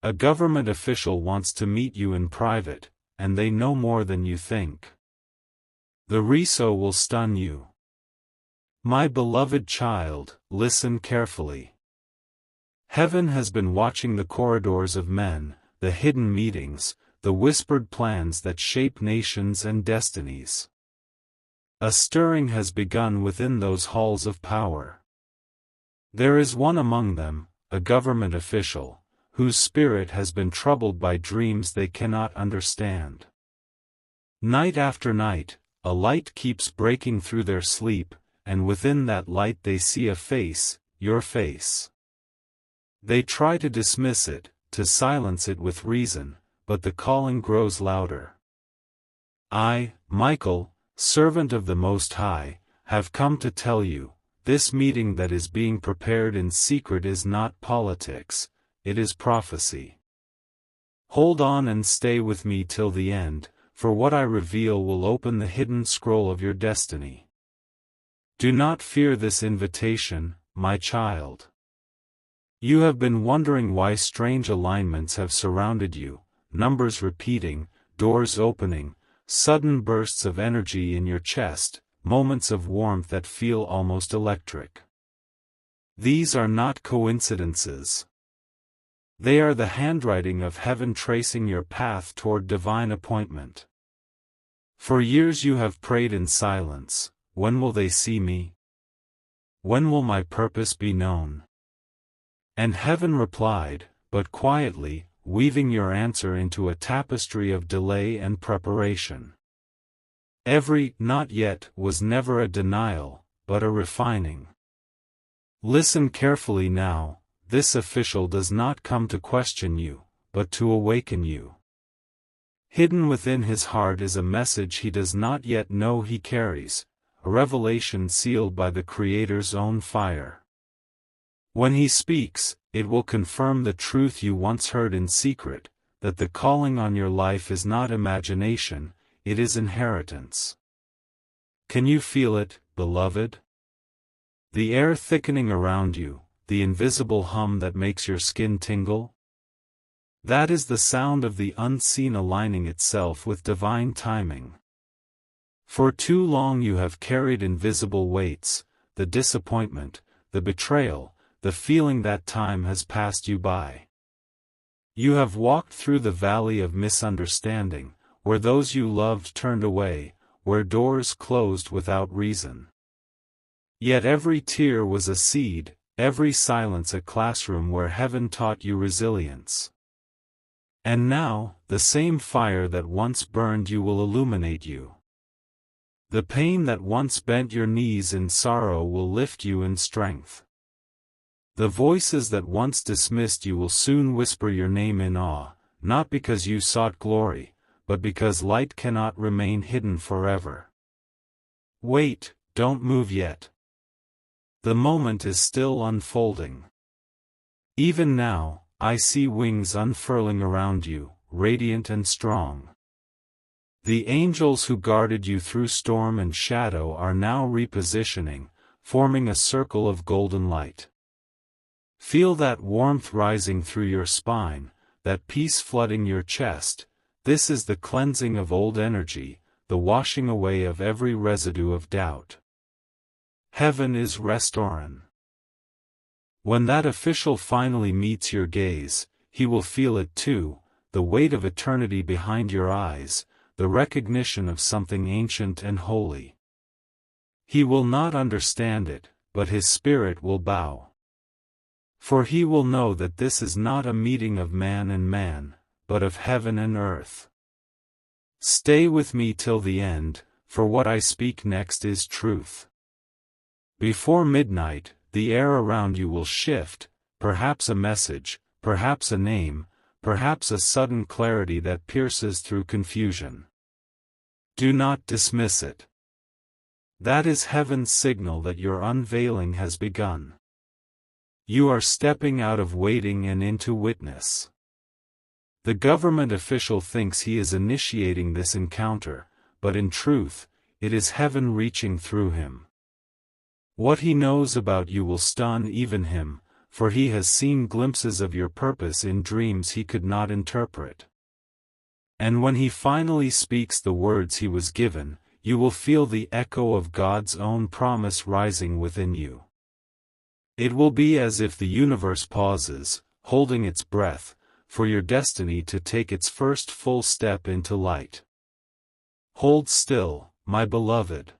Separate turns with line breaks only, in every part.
A government official wants to meet you in private, and they know more than you think. The reaso will stun you. My beloved child, listen carefully. Heaven has been watching the corridors of men, the hidden meetings, the whispered plans that shape nations and destinies. A stirring has begun within those halls of power. There is one among them, a government official, whose spirit has been troubled by dreams they cannot understand. Night after night, a light keeps breaking through their sleep, and within that light they see a face, your face. They try to dismiss it, to silence it with reason, but the calling grows louder. I, Michael, servant of the Most High, have come to tell you, this meeting that is being prepared in secret is not politics, it is prophecy. Hold on and stay with me till the end, for what I reveal will open the hidden scroll of your destiny. Do not fear this invitation, my child. You have been wondering why strange alignments have surrounded you, numbers repeating, doors opening, sudden bursts of energy in your chest, moments of warmth that feel almost electric. These are not coincidences. They are the handwriting of heaven tracing your path toward divine appointment. For years you have prayed in silence, when will they see me? When will my purpose be known? And heaven replied, but quietly, weaving your answer into a tapestry of delay and preparation. Every "not yet" was never a denial, but a refining. Listen carefully now, this official does not come to question you, but to awaken you. Hidden within his heart is a message he does not yet know he carries, a revelation sealed by the Creator's own fire. When he speaks, it will confirm the truth you once heard in secret, that the calling on your life is not imagination, it is inheritance. Can you feel it, beloved? The air thickening around you, the invisible hum that makes your skin tingle? That is the sound of the unseen aligning itself with divine timing. For too long you have carried invisible weights, the disappointment, the betrayal, the feeling that time has passed you by. You have walked through the valley of misunderstanding, where those you loved turned away, where doors closed without reason. Yet every tear was a seed, every silence a classroom where heaven taught you resilience. And now, the same fire that once burned you will illuminate you. The pain that once bent your knees in sorrow will lift you in strength. The voices that once dismissed you will soon whisper your name in awe, not because you sought glory, but because light cannot remain hidden forever. Wait, don't move yet. The moment is still unfolding. Even now, I see wings unfurling around you, radiant and strong. The angels who guarded you through storm and shadow are now repositioning, forming a circle of golden light. Feel that warmth rising through your spine, that peace flooding your chest. This is the cleansing of old energy, the washing away of every residue of doubt. Heaven is restoring. When that official finally meets your gaze, he will feel it too, the weight of eternity behind your eyes, the recognition of something ancient and holy. He will not understand it, but his spirit will bow. For he will know that this is not a meeting of man and man, but of heaven and earth. Stay with me till the end, for what I speak next is truth. Before midnight, the air around you will shift, perhaps a message, perhaps a name, perhaps a sudden clarity that pierces through confusion. Do not dismiss it. That is heaven's signal that your unveiling has begun. You are stepping out of waiting and into witness. The government official thinks he is initiating this encounter, but in truth, it is heaven reaching through him. What he knows about you will stun even him, for he has seen glimpses of your purpose in dreams he could not interpret. And when he finally speaks the words he was given, you will feel the echo of God's own promise rising within you. It will be as if the universe pauses, holding its breath, for your destiny to take its first full step into light. Hold still, my beloved.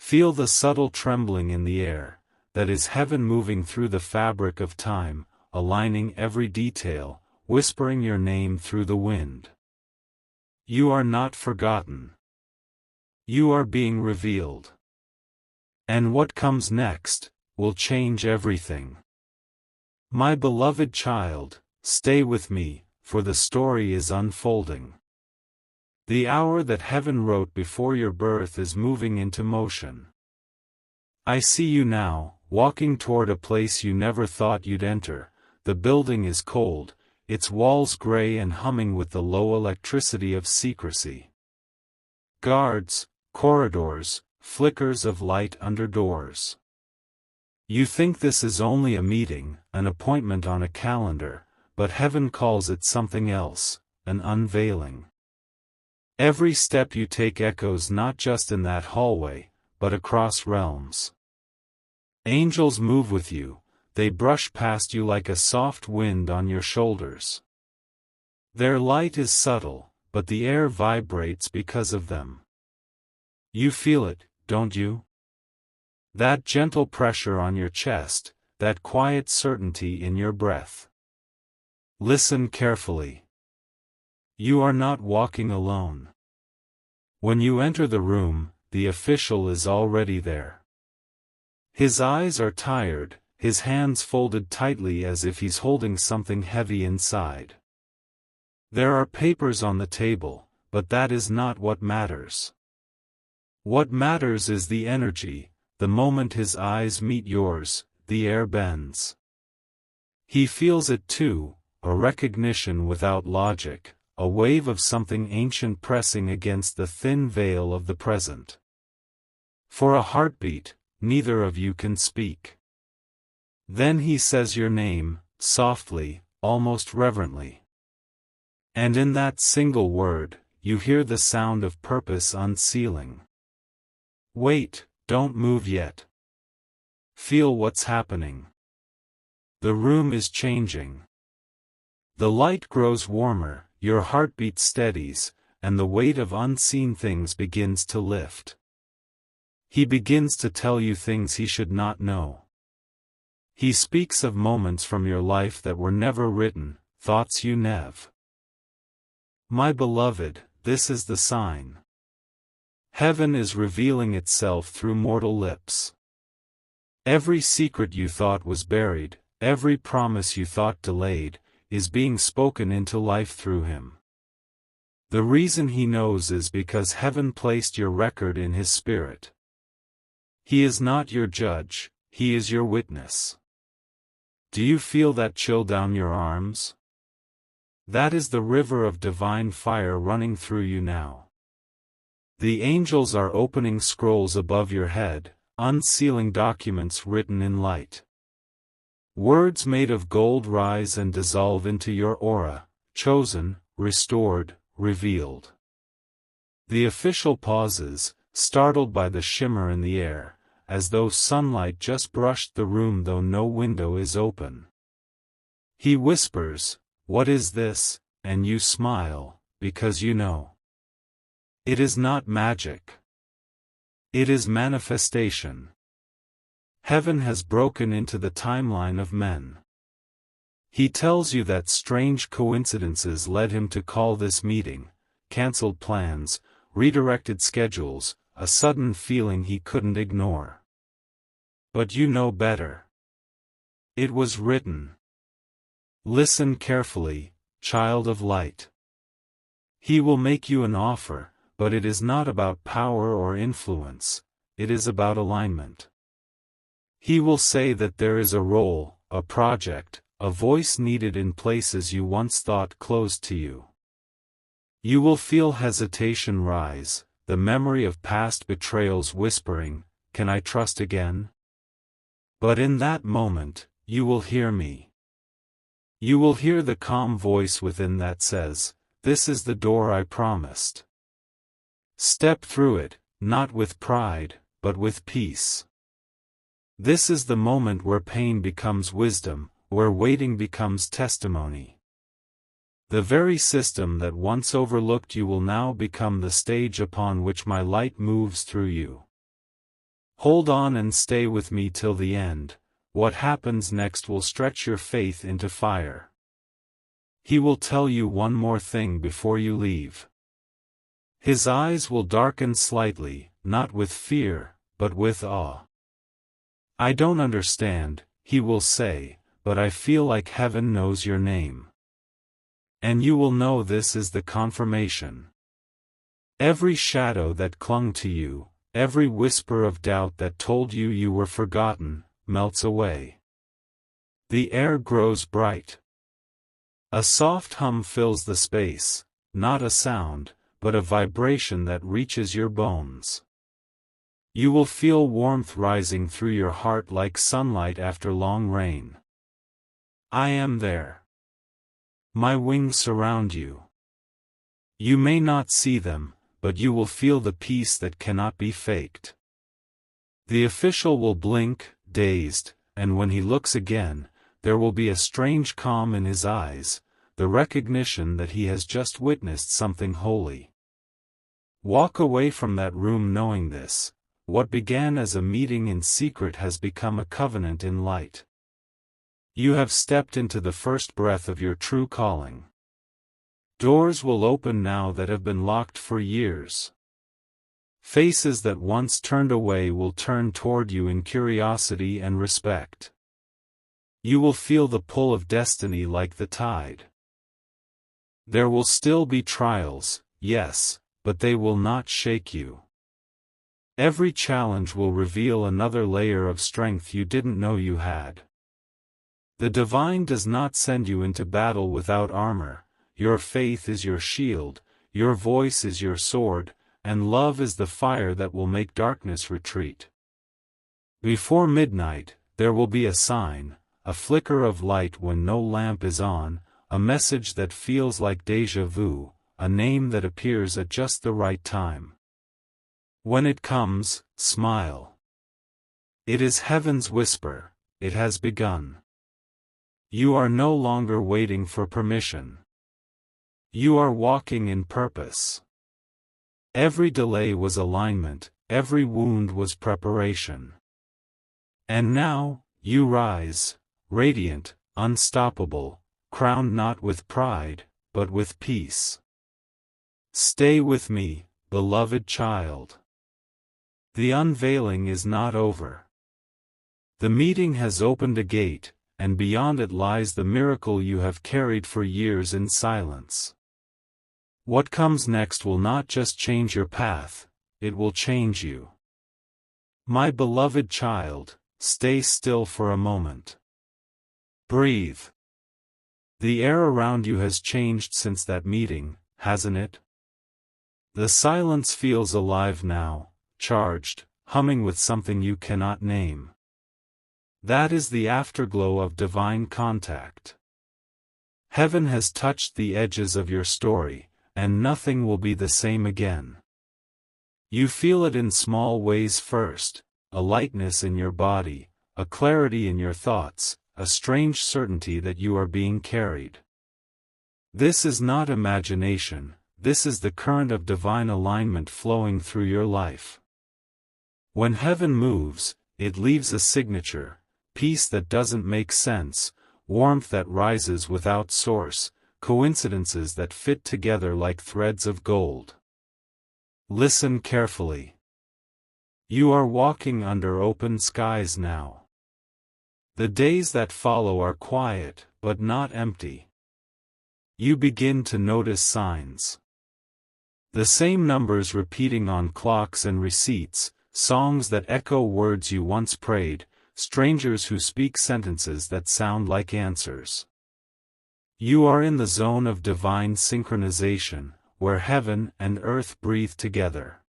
Feel the subtle trembling in the air, that is heaven moving through the fabric of time, aligning every detail, whispering your name through the wind. You are not forgotten. You are being revealed. And what comes next will change everything. My beloved child, stay with me, for the story is unfolding. The hour that heaven wrote before your birth is moving into motion. I see you now, walking toward a place you never thought you'd enter. The building is cold, its walls gray and humming with the low electricity of secrecy. Guards, corridors, flickers of light under doors. You think this is only a meeting, an appointment on a calendar, but heaven calls it something else, an unveiling. Every step you take echoes not just in that hallway, but across realms. Angels move with you, they brush past you like a soft wind on your shoulders. Their light is subtle, but the air vibrates because of them. You feel it, don't you? That gentle pressure on your chest, that quiet certainty in your breath. Listen carefully. You are not walking alone. When you enter the room, the official is already there. His eyes are tired, his hands folded tightly as if he's holding something heavy inside. There are papers on the table, but that is not what matters. What matters is the energy. The moment his eyes meet yours, the air bends. He feels it too, a recognition without logic, a wave of something ancient pressing against the thin veil of the present. For a heartbeat, neither of you can speak. Then he says your name, softly, almost reverently. And in that single word, you hear the sound of purpose unsealing. Wait, don't move yet. Feel what's happening. The room is changing. The light grows warmer, your heartbeat steadies, and the weight of unseen things begins to lift. He begins to tell you things he should not know. He speaks of moments from your life that were never written, thoughts you never. My beloved, this is the sign. Heaven is revealing itself through mortal lips. Every secret you thought was buried, every promise you thought delayed, is being spoken into life through him. The reason he knows is because heaven placed your record in his spirit. He is not your judge, he is your witness. Do you feel that chill down your arms? That is the river of divine fire running through you now. The angels are opening scrolls above your head, unsealing documents written in light. Words made of gold rise and dissolve into your aura, chosen, restored, revealed. The official pauses, startled by the shimmer in the air, as though sunlight just brushed the room though no window is open. He whispers, "What is this?" and you smile, because you know. It is not magic. It is manifestation. Heaven has broken into the timeline of men. He tells you that strange coincidences led him to call this meeting, cancelled plans, redirected schedules, a sudden feeling he couldn't ignore. But you know better. It was written. Listen carefully, child of light. He will make you an offer, but it is not about power or influence, it is about alignment. He will say that there is a role, a project, a voice needed in places you once thought closed to you. You will feel hesitation rise, the memory of past betrayals whispering, "Can I trust again?" But in that moment, you will hear me. You will hear the calm voice within that says, "This is the door I promised." Step through it, not with pride, but with peace. This is the moment where pain becomes wisdom, where waiting becomes testimony. The very system that once overlooked you will now become the stage upon which my light moves through you. Hold on and stay with me till the end. What happens next will stretch your faith into fire. He will tell you one more thing before you leave. His eyes will darken slightly, not with fear, but with awe. "I don't understand," he will say, "but I feel like heaven knows your name." And you will know this is the confirmation. Every shadow that clung to you, every whisper of doubt that told you you were forgotten, melts away. The air grows bright. A soft hum fills the space, not a sound, but a vibration that reaches your bones. You will feel warmth rising through your heart like sunlight after long rain. I am there. My wings surround you. You may not see them, but you will feel the peace that cannot be faked. The official will blink, dazed, and when he looks again, there will be a strange calm in his eyes, the recognition that he has just witnessed something holy. Walk away from that room knowing this: what began as a meeting in secret has become a covenant in light. You have stepped into the first breath of your true calling. Doors will open now that have been locked for years. Faces that once turned away will turn toward you in curiosity and respect. You will feel the pull of destiny like the tide. There will still be trials, yes, but they will not shake you. Every challenge will reveal another layer of strength you didn't know you had. The divine does not send you into battle without armor. Your faith is your shield, your voice is your sword, and love is the fire that will make darkness retreat. Before midnight, there will be a sign, a flicker of light when no lamp is on, a message that feels like déjà vu, a name that appears at just the right time. When it comes, smile. It is heaven's whisper, it has begun. You are no longer waiting for permission. You are walking in purpose. Every delay was alignment, every wound was preparation. And now, you rise, radiant, unstoppable, crowned not with pride, but with peace. Stay with me, beloved child. The unveiling is not over. The meeting has opened a gate, and beyond it lies the miracle you have carried for years in silence. What comes next will not just change your path, it will change you. My beloved child, stay still for a moment. Breathe. The air around you has changed since that meeting, hasn't it? The silence feels alive now, charged, humming with something you cannot name. That is the afterglow of divine contact. Heaven has touched the edges of your story, and nothing will be the same again. You feel it in small ways first, a lightness in your body, a clarity in your thoughts, a strange certainty that you are being carried. This is not imagination, this is the current of divine alignment flowing through your life. When heaven moves, it leaves a signature, peace that doesn't make sense, warmth that rises without source, coincidences that fit together like threads of gold. Listen carefully. You are walking under open skies now. The days that follow are quiet, but not empty. You begin to notice signs. The same numbers repeating on clocks and receipts, songs that echo words you once prayed, strangers who speak sentences that sound like answers. You are in the zone of divine synchronization, where heaven and earth breathe together.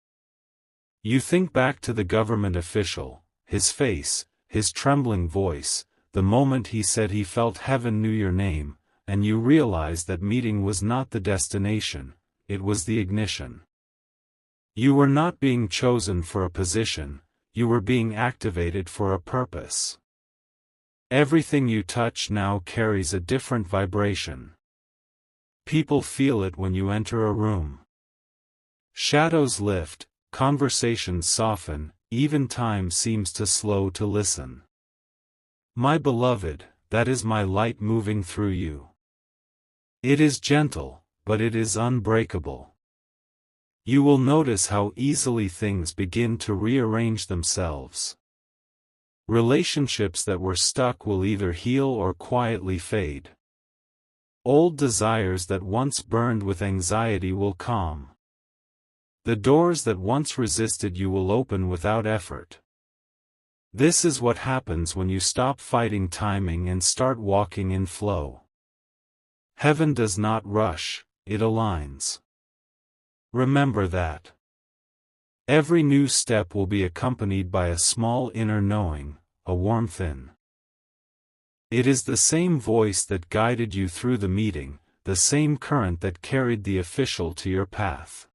You think back to the government official, his face, his trembling voice, the moment he said he felt heaven knew your name, and you realized that meeting was not the destination, it was the ignition. You were not being chosen for a position, you were being activated for a purpose. Everything you touch now carries a different vibration. People feel it when you enter a room. Shadows lift, conversations soften, even time seems to slow to listen. My beloved, that is my light moving through you. It is gentle, but it is unbreakable. You will notice how easily things begin to rearrange themselves. Relationships that were stuck will either heal or quietly fade. Old desires that once burned with anxiety will calm. The doors that once resisted you will open without effort. This is what happens when you stop fighting timing and start walking in flow. Heaven does not rush, it aligns. Remember that. Every new step will be accompanied by a small inner knowing, a warmth in. It is the same voice that guided you through the meeting, the same current that carried the official to your path.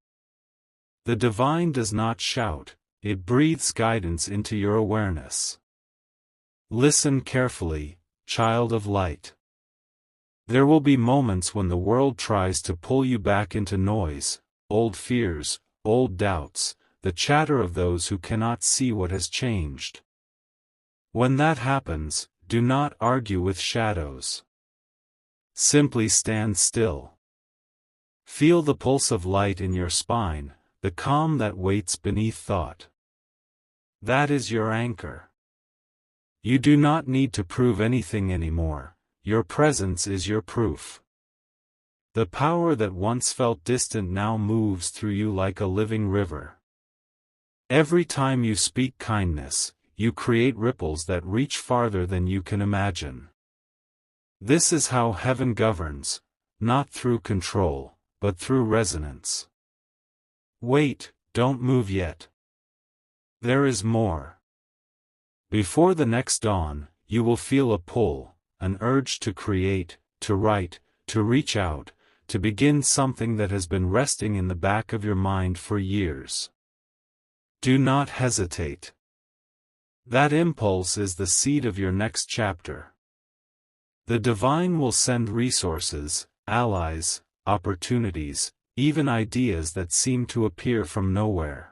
The divine does not shout, it breathes guidance into your awareness. Listen carefully, child of light. There will be moments when the world tries to pull you back into noise, old fears, old doubts, the chatter of those who cannot see what has changed. When that happens, do not argue with shadows. Simply stand still. Feel the pulse of light in your spine, the calm that waits beneath thought. That is your anchor. You do not need to prove anything anymore, your presence is your proof. The power that once felt distant now moves through you like a living river. Every time you speak kindness, you create ripples that reach farther than you can imagine. This is how heaven governs, not through control, but through resonance. Wait, don't move yet. There is more. Before the next dawn, you will feel a pull, an urge to create, to write, to reach out, to begin something that has been resting in the back of your mind for years. Do not hesitate. That impulse is the seed of your next chapter. The divine will send resources, allies, opportunities, even ideas that seem to appear from nowhere.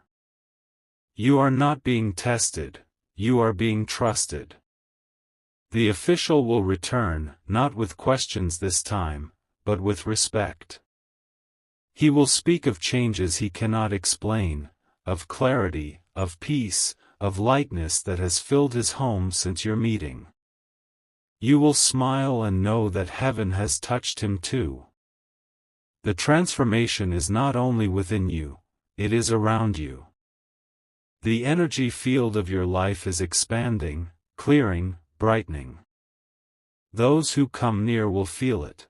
You are not being tested, you are being trusted. The official will return, not with questions this time, but with respect. He will speak of changes he cannot explain, of clarity, of peace, of lightness that has filled his home since your meeting. You will smile and know that heaven has touched him too. The transformation is not only within you, it is around you. The energy field of your life is expanding, clearing, brightening. Those who come near will feel it.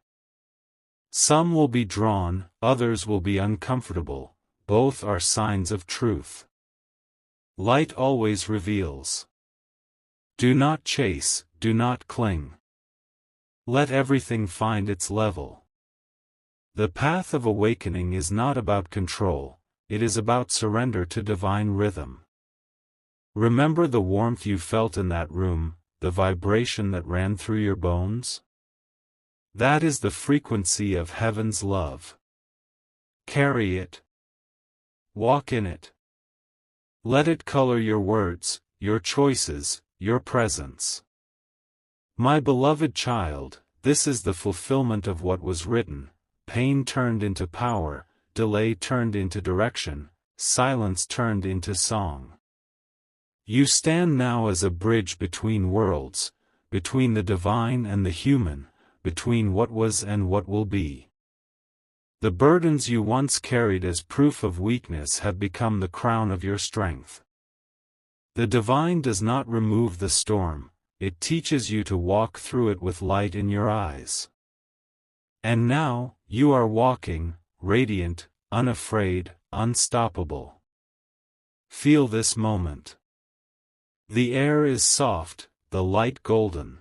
Some will be drawn, others will be uncomfortable, both are signs of truth. Light always reveals. Do not chase, do not cling. Let everything find its level. The path of awakening is not about control, it is about surrender to divine rhythm. Remember the warmth you felt in that room, the vibration that ran through your bones? That is the frequency of heaven's love. Carry it. Walk in it. Let it color your words, your choices, your presence. My beloved child, this is the fulfillment of what was written. Pain turned into power, delay turned into direction, silence turned into song. You stand now as a bridge between worlds, between the divine and the human, between what was and what will be. The burdens you once carried as proof of weakness have become the crown of your strength. The divine does not remove the storm, it teaches you to walk through it with light in your eyes. And now, you are walking, radiant, unafraid, unstoppable. Feel this moment. The air is soft, the light golden.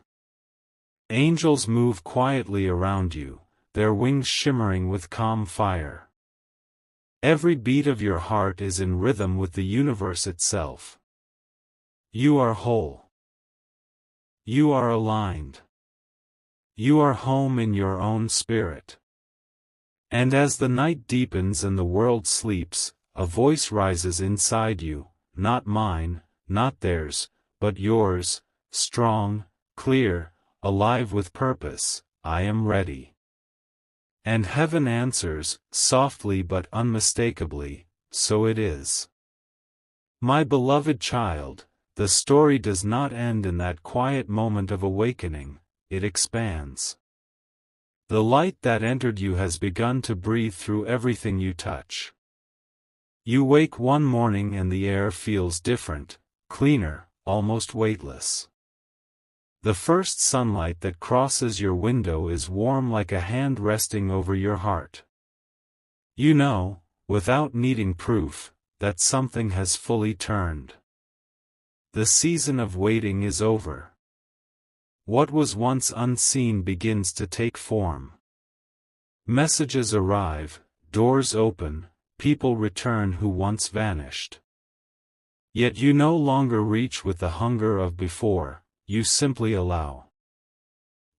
Angels move quietly around you, their wings shimmering with calm fire. Every beat of your heart is in rhythm with the universe itself. You are whole. You are aligned. You are home in your own spirit. And as the night deepens and the world sleeps, a voice rises inside you, not mine, not theirs, but yours, strong, clear, alive with purpose. I am ready. And heaven answers, softly but unmistakably, so it is. My beloved child, the story does not end in that quiet moment of awakening, it expands. The light that entered you has begun to breathe through everything you touch. You wake one morning and the air feels different, cleaner, almost weightless. The first sunlight that crosses your window is warm like a hand resting over your heart. You know, without needing proof, that something has fully turned. The season of waiting is over. What was once unseen begins to take form. Messages arrive, doors open, people return who once vanished. Yet you no longer reach with the hunger of before. You simply allow.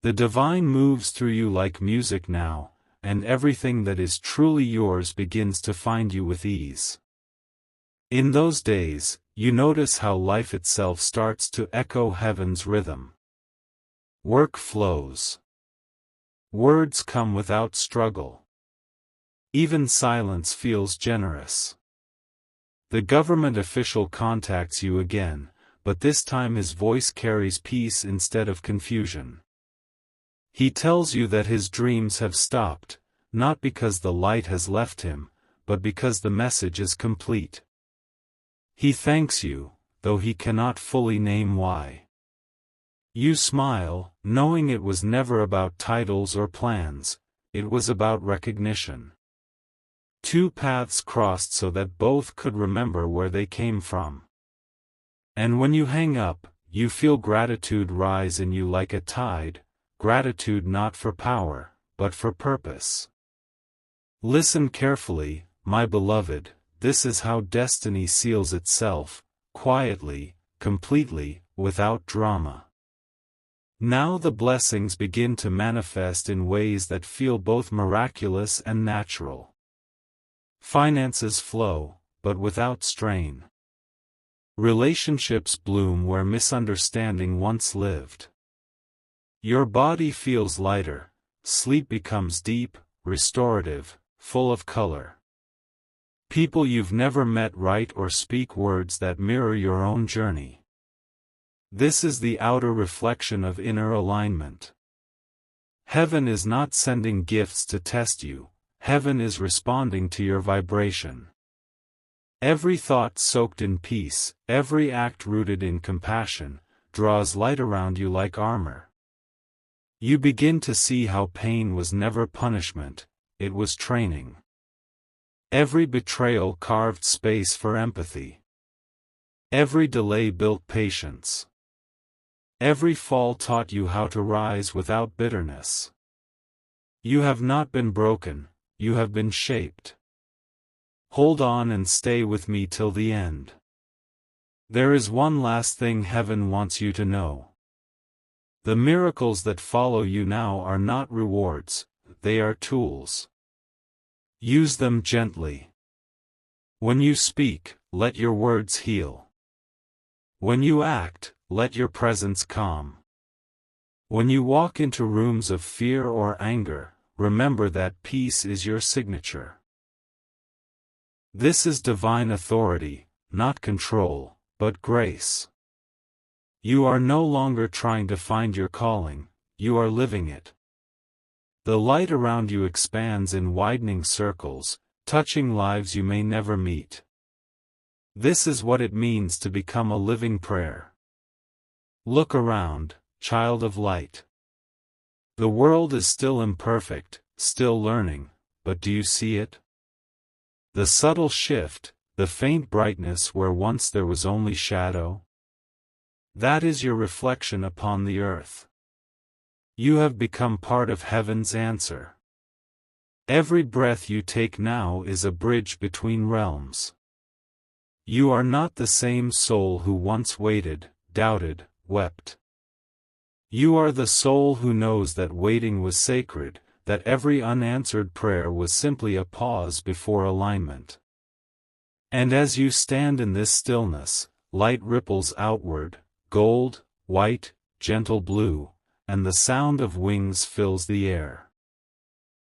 The divine moves through you like music now, and everything that is truly yours begins to find you with ease. In those days, you notice how life itself starts to echo heaven's rhythm. Work flows. Words come without struggle. Even silence feels generous. The government official contacts you again, but this time his voice carries peace instead of confusion. He tells you that his dreams have stopped, not because the light has left him, but because the message is complete. He thanks you, though he cannot fully name why. You smile, knowing it was never about titles or plans, it was about recognition. Two paths crossed so that both could remember where they came from. And when you hang up, you feel gratitude rise in you like a tide, gratitude not for power, but for purpose. Listen carefully, my beloved, this is how destiny seals itself, quietly, completely, without drama. Now the blessings begin to manifest in ways that feel both miraculous and natural. Finances flow, but without strain. Relationships bloom where misunderstanding once lived. Your body feels lighter, sleep becomes deep, restorative, full of color. People you've never met write or speak words that mirror your own journey. This is the outer reflection of inner alignment. Heaven is not sending gifts to test you, heaven is responding to your vibration. Every thought soaked in peace, every act rooted in compassion, draws light around you like armor. You begin to see how pain was never punishment, it was training. Every betrayal carved space for empathy. Every delay built patience. Every fall taught you how to rise without bitterness. You have not been broken, you have been shaped. Hold on and stay with me till the end. There is one last thing heaven wants you to know. The miracles that follow you now are not rewards, they are tools. Use them gently. When you speak, let your words heal. When you act, let your presence calm. When you walk into rooms of fear or anger, remember that peace is your signature. This is divine authority, not control, but grace. You are no longer trying to find your calling, you are living it. The light around you expands in widening circles, touching lives you may never meet. This is what it means to become a living prayer. Look around, child of light. The world is still imperfect, still learning, but do you see it? The subtle shift, the faint brightness where once there was only shadow? That is your reflection upon the earth. You have become part of heaven's answer. Every breath you take now is a bridge between realms. You are not the same soul who once waited, doubted, wept. You are the soul who knows that waiting was sacred, that every unanswered prayer was simply a pause before alignment. And as you stand in this stillness, light ripples outward, gold, white, gentle blue, and the sound of wings fills the air.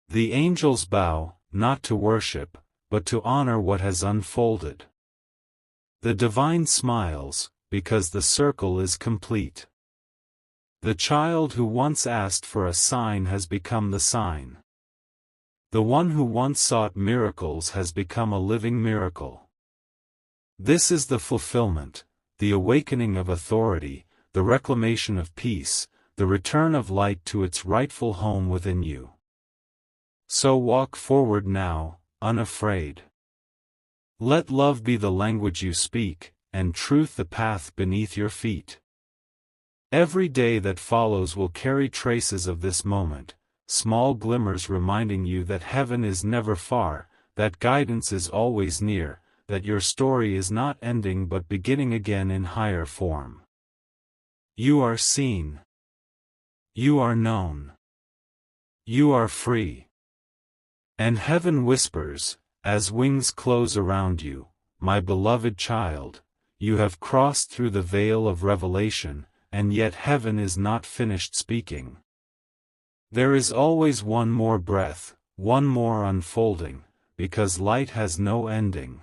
The angels bow, not to worship, but to honor what has unfolded. The divine smiles, because the circle is complete. The child who once asked for a sign has become the sign. The one who once sought miracles has become a living miracle. This is the fulfillment, the awakening of authority, the reclamation of peace, the return of light to its rightful home within you. So walk forward now, unafraid. Let love be the language you speak, and truth the path beneath your feet. Every day that follows will carry traces of this moment, small glimmers reminding you that heaven is never far, that guidance is always near, that your story is not ending but beginning again in higher form. You are seen. You are known. You are free. And heaven whispers, as wings close around you, my beloved child, you have crossed through the veil of revelation, and yet heaven is not finished speaking. There is always one more breath, one more unfolding, because light has no ending.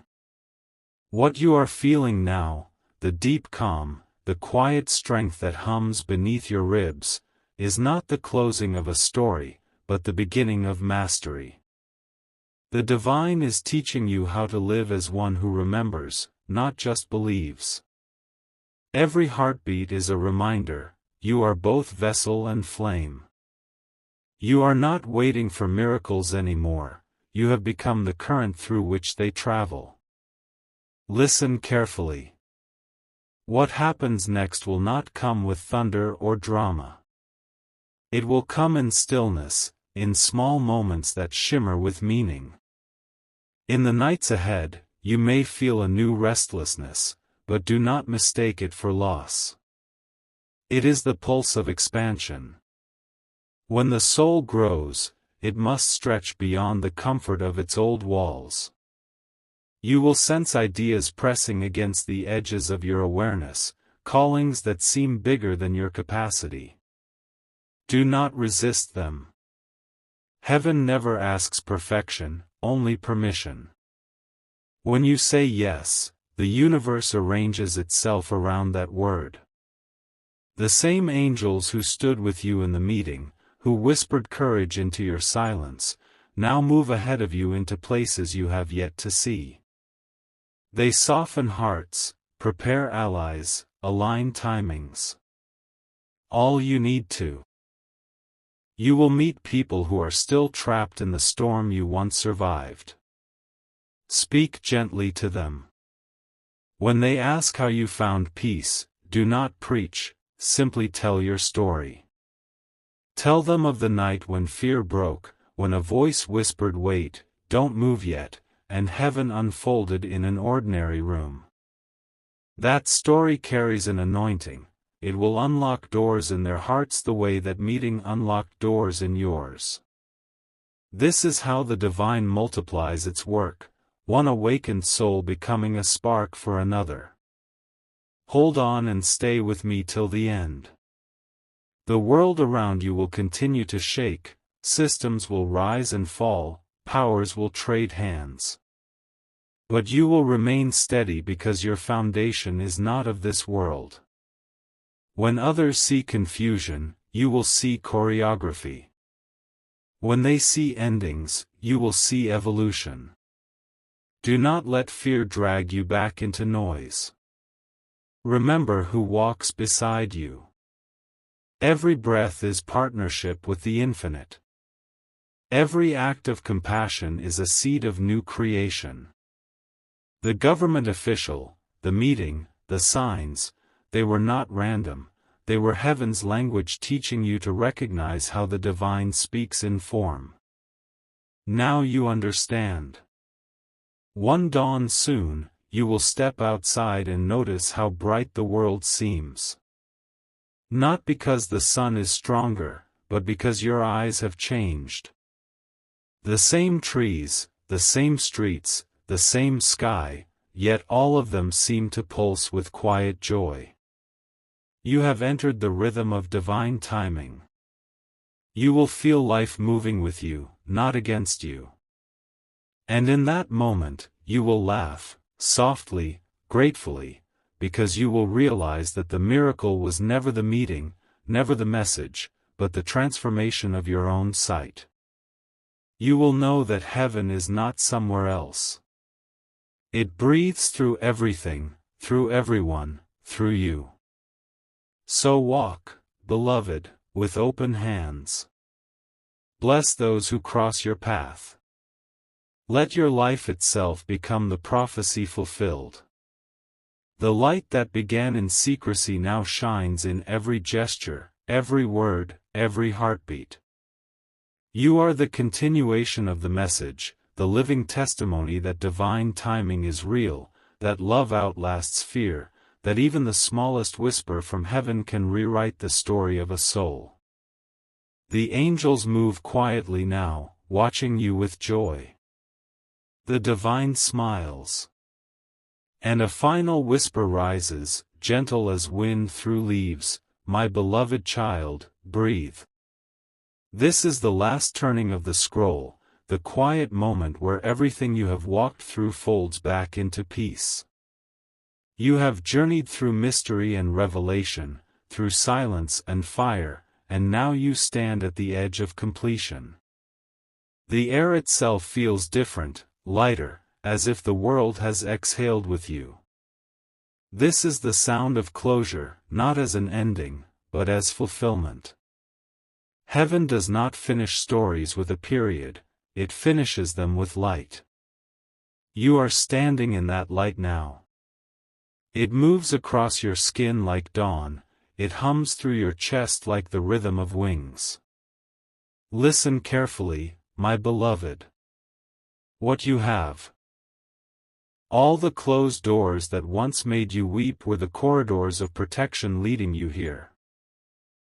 What you are feeling now, the deep calm, the quiet strength that hums beneath your ribs, is not the closing of a story, but the beginning of mastery. The divine is teaching you how to live as one who remembers, not just believes. Every heartbeat is a reminder, you are both vessel and flame. You are not waiting for miracles anymore, you have become the current through which they travel. Listen carefully. What happens next will not come with thunder or drama. It will come in stillness, in small moments that shimmer with meaning. In the nights ahead, you may feel a new restlessness, but do not mistake it for loss. It is the pulse of expansion. When the soul grows, it must stretch beyond the comfort of its old walls. You will sense ideas pressing against the edges of your awareness, callings that seem bigger than your capacity. Do not resist them. Heaven never asks perfection, only permission. When you say yes, the universe arranges itself around that word. The same angels who stood with you in the meeting, who whispered courage into your silence, now move ahead of you into places you have yet to see. They soften hearts, prepare allies, align timings. All you need to. You will meet people who are still trapped in the storm you once survived. Speak gently to them. When they ask how you found peace, do not preach, simply tell your story. Tell them of the night when fear broke, when a voice whispered wait, don't move yet, and heaven unfolded in an ordinary room. That story carries an anointing. It will unlock doors in their hearts the way that meeting unlocked doors in yours. This is how the divine multiplies its work, one awakened soul becoming a spark for another. Hold on and stay with me till the end. The world around you will continue to shake, systems will rise and fall, powers will trade hands. But you will remain steady because your foundation is not of this world. When others see confusion, you will see choreography. When they see endings, you will see evolution. Do not let fear drag you back into noise. Remember who walks beside you. Every breath is partnership with the infinite. Every act of compassion is a seed of new creation. The government official, the meeting, the signs, they were not random, they were heaven's language teaching you to recognize how the divine speaks in form. Now you understand. One dawn soon, you will step outside and notice how bright the world seems. Not because the sun is stronger, but because your eyes have changed. The same trees, the same streets, the same sky, yet all of them seem to pulse with quiet joy. You have entered the rhythm of divine timing. You will feel life moving with you, not against you. And in that moment, you will laugh, softly, gratefully, because you will realize that the miracle was never the meeting, never the message, but the transformation of your own sight. You will know that heaven is not somewhere else. It breathes through everything, through everyone, through you. So walk, beloved, with open hands. Bless those who cross your path. Let your life itself become the prophecy fulfilled. The light that began in secrecy now shines in every gesture, every word, every heartbeat. You are the continuation of the message, the living testimony that divine timing is real, that love outlasts fear, that even the smallest whisper from heaven can rewrite the story of a soul. The angels move quietly now, watching you with joy. The divine smiles. And a final whisper rises, gentle as wind through leaves, "My beloved child, breathe." This is the last turning of the scroll, the quiet moment where everything you have walked through folds back into peace. You have journeyed through mystery and revelation, through silence and fire, and now you stand at the edge of completion. The air itself feels different, lighter, as if the world has exhaled with you. This is the sound of closure, not as an ending, but as fulfillment. Heaven does not finish stories with a period, it finishes them with light. You are standing in that light now. It moves across your skin like dawn, it hums through your chest like the rhythm of wings. Listen carefully, my beloved. What you have. All the closed doors that once made you weep were the corridors of protection leading you here.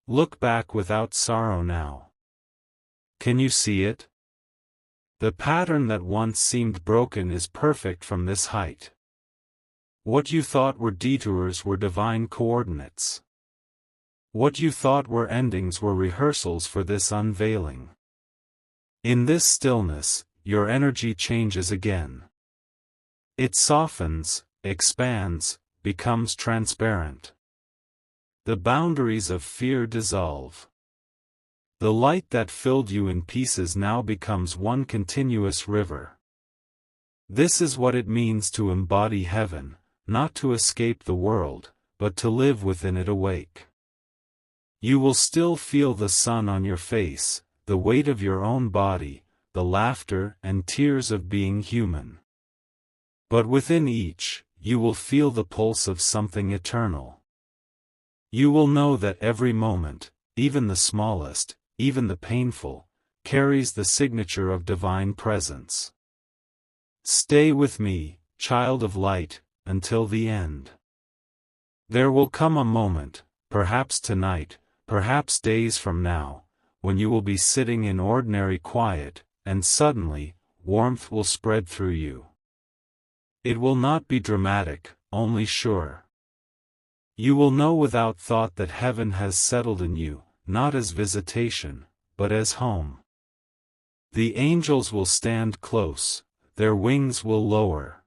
Look back without sorrow now. Can you see it? The pattern that once seemed broken is perfect from this height. What you thought were detours were divine coordinates. What you thought were endings were rehearsals for this unveiling. In this stillness, your energy changes again. It softens, expands, becomes transparent. The boundaries of fear dissolve. The light that filled you in pieces now becomes one continuous river. This is what it means to embody heaven, not to escape the world, but to live within it awake. You will still feel the sun on your face, the weight of your own body, the laughter and tears of being human. But within each, you will feel the pulse of something eternal. You will know that every moment, even the smallest, even the painful, carries the signature of divine presence. Stay with me, child of light, until the end. There will come a moment, perhaps tonight, perhaps days from now, when you will be sitting in ordinary quiet, and suddenly, warmth will spread through you. It will not be dramatic, only sure. You will know without thought that heaven has settled in you, not as visitation, but as home. The angels will stand close, their wings will lower.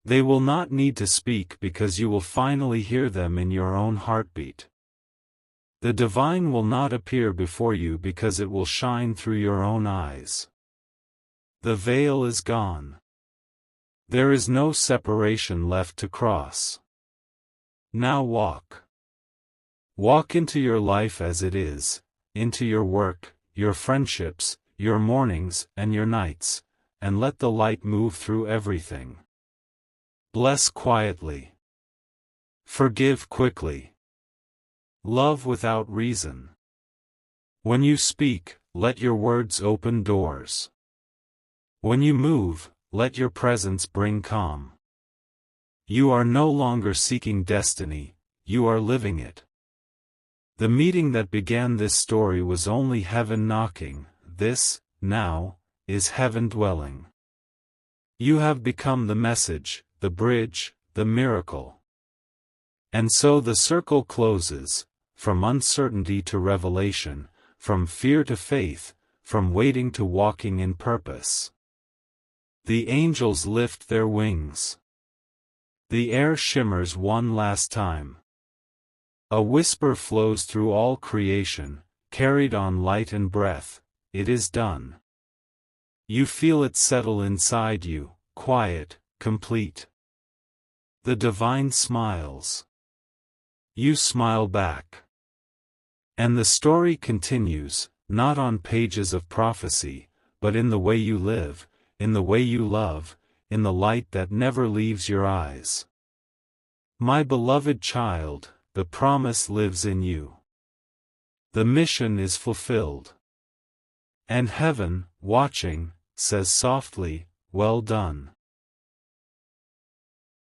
They will not need to speak because you will finally hear them in your own heartbeat. The divine will not appear before you because it will shine through your own eyes. The veil is gone. There is no separation left to cross. Now walk. Walk into your life as it is, into your work, your friendships, your mornings and your nights, and let the light move through everything. Bless quietly. Forgive quickly. Love without reason. When you speak, let your words open doors. When you move, let your presence bring calm. You are no longer seeking destiny, you are living it. The meeting that began this story was only heaven knocking. This, now, is heaven dwelling. You have become the message, the bridge, the miracle. And so the circle closes, from uncertainty to revelation, from fear to faith, from waiting to walking in purpose. The angels lift their wings. The air shimmers one last time. A whisper flows through all creation, carried on light and breath. It is done. You feel it settle inside you, quiet, complete. The divine smiles. You smile back. And the story continues, not on pages of prophecy, but in the way you live, in the way you love, in the light that never leaves your eyes. My beloved child, the promise lives in you. The mission is fulfilled. And heaven, watching, says softly, well done.